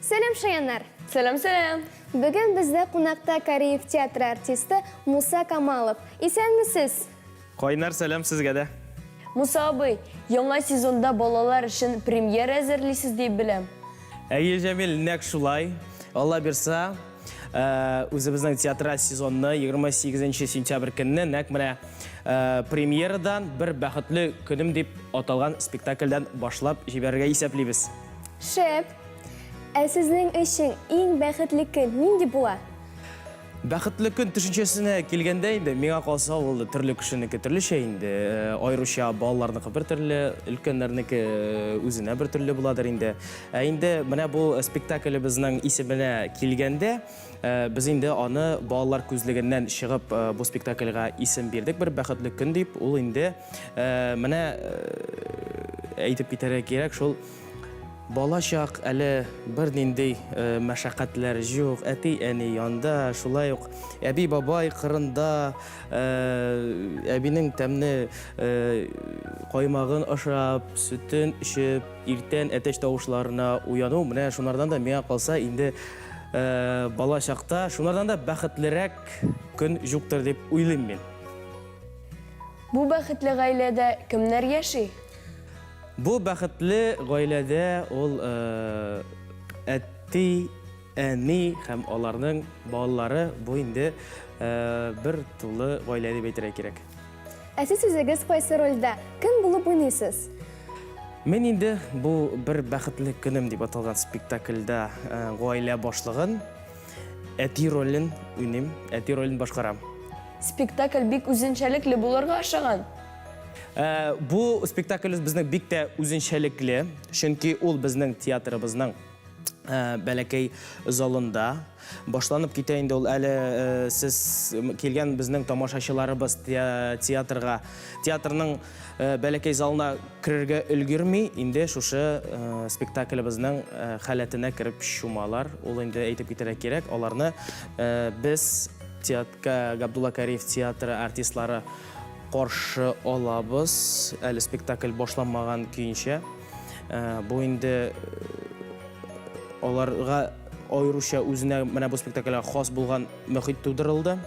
Selam Şayanlar. Selam. Bugün bizde konakta Kariyev tiyatro artisti Musa Kamalov. İsenmisiz? Koynar selam sizge de. Musa abi, yangi sezonda bolalar için premyer hazırlıysiz diye bilem. Әйел Жәмел нәк шулай. Алла берса, өзіміздің театраль сезонны 28 сентябрь күні нәк міне премьерадан бір бақытлы күнім деп аталған спектакльдан башлап жіберге есеплейбіз. Şep, sizin için en бәхетле көн нинди була? Бақытлы күн түшінчесіне келгенде енді меңа қалса ол түрлі күшінікі түрліше енді айрыша балаларныкі бір түрлі, үлкендернікі өзіне бір түрлі бұладыр енді. Енді міне бұл спектаклі біздің есіміне келгенде біз енді аны балалар көзлігінен шығып бұл спектакльға есім бердік бір бақытлы күн деп. Ол енді міне әйтіп кетері керек шол бала шақ әлі бір нендей мәшақатлар жоқ, әти әне янда, шулай ук әби бабай қырында, әбінің тәмні қоймағын ашап, сүтін ішіп, ертен әтеш тауышларына уяну, міне шунардан да меңа қалса, енді бала шақта шунардан да бақытлырак күн жоқтыр деп ойлаймын мен. Bu бақытлы ғайледе кімдер яши? Бұл бақытлы ғайледе ол әтті, әни һәм оларның балалары бұл енді бір тұлы ғайледе бейтірі керек. Сіз өзіңіз қайсы рөлді кім болып ойнайсыз? Мен енді бұл бір бақытлы күнім деп аталған спектакльда ғайле башлығын әти рөлін ойнайым, әти рөлін башқарам. Спектакль бик үзенчәлекле булырга ашаган. Бұл спектакль біздің бик тә үзенчәлекле, чөнки ул біздің театрыбызның бәләкәй залында башланып китә инде ул әле сез келген біздің тамашачыларыбыз театрға, театрның бәләкәй залына кірерге үлгермей, инде шушы спектаклебезнең халәтенә кіріп шумалар, ул инде әйтеп китәргә кирәк, аларны без Габдулла Кариев театры артистлары қаршы алабыз, әлі спектакль башланмаған күйінше. Бұл енді оларға айрыша өзіне менә бұл спектакльға хас болған мөхит тудырылды.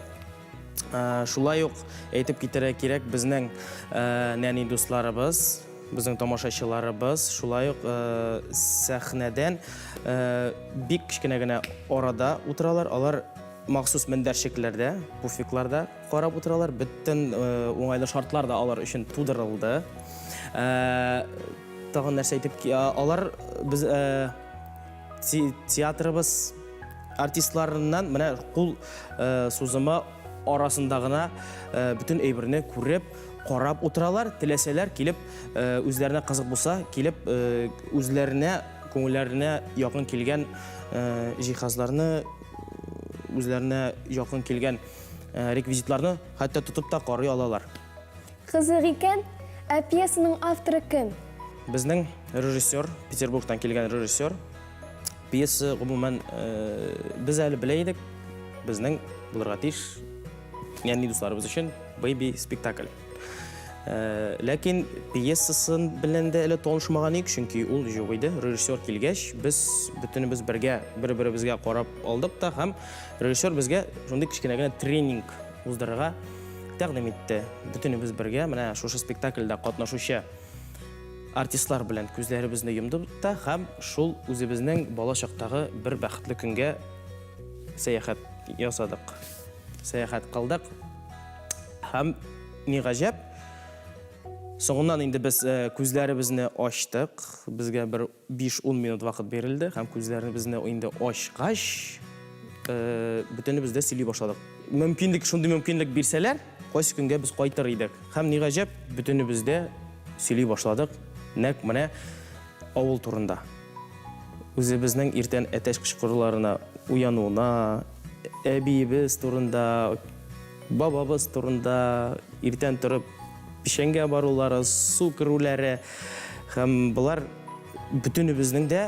Шулай ук әйтеп китәргә кирәк, безнең нәни дусларыбыз, безнең тамашачыларыбыз шулай ук сәхнәдән бик кечкенә генә арада утыралар. Алар махсус мендәрчекләрдә, буфекларда карап утыралар. Бөтен уңайлы шартлар да алар өчен тудырылды. Тагын нәрсә әйтеп, алар без театрыбыз артистларыннан менә кул сузымы арасында гына бөтен әйберне күреп, карап утыралар. Теләсәләр килеп, үзләренә кызык булса, килеп үзләренә, күңелләренә якын килгән җиһазларны, үзләренә якын килгән реквизитларны хәтта тотып та карый алалар. Кызык икән, пьесаның авторы кем? Безнең режиссер, Петербургтан килгән режиссер. Пьеса гомумән без әле белә идек. Безнең булырга тиеш, ягъни дусларыбыз өчен бейби спектакль. Ләкин пьесасын белән дә әле танышмаган идек, чөнки ул юк иде. Режиссер килгәч, без бөтенебез бергә бер-беребезгә карап алдык та һәм режиссер безгә шундый кичкенә генә тренинг уздырырга тәкъдим итте. Бөтенебез бергә менә шушы спектакльдә катнашучы артистлар белән күзләребезне йомдык та һәм шул үзебезнең бала чактагы бер бәхетле көнгә сәяхәт ясадык. Сәяхәт кылдык. Һәм ни гаҗәп, соңыннан инде без күзләребезне ачтык. Безгә бер 5-10 минут вакыт берилде һәм күзләребезне инде ачкач, бөтенебез дә сөйли башладык. Мөмкинлек, шундый мөмкинлек бирсәләр, кайсы көнгә без кайтыр идек. Һәм ни гаҗәп, бөтенебез дә сөйли башладык. Нәк менә авыл турында. Үзебезнең иртән әтәч кычкыруларына уянуына, әбиебез турында, бабабыз турында иртән торып пишәнгә барулары, су керүләре һәм булар бөтенебезнең дә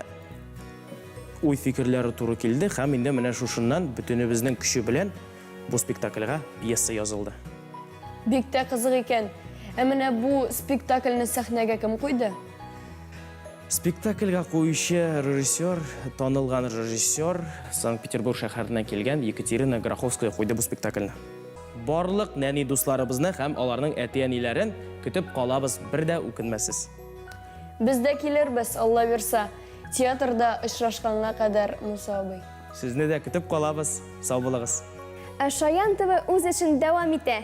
уй фикерләре туры килде һәм инде менә шушыннан бөтенебезнең көче белән бу спектакльгә пьеса язылды. Бик тә кызык икән. Менә бу спектакльне сәхнәгә кем куйды? Спектакльгә куючы режиссер, танылган режиссер, Санкт-Петербург шәһәреннән килгән Екатерина Гроховская куйды бу спектакльне. Барлык нәни дусларыбызны һәм аларның әти-әниләрен көтеп калабыз, бер дә үкенмәсез. Без дә килербез, Алла бирса. Театрда очрашканга кадәр, Муса абый. Сезне дә көтеп калабыз. Сау булыгыз. Ә Шаян ТВ үз эшен дәвам итә.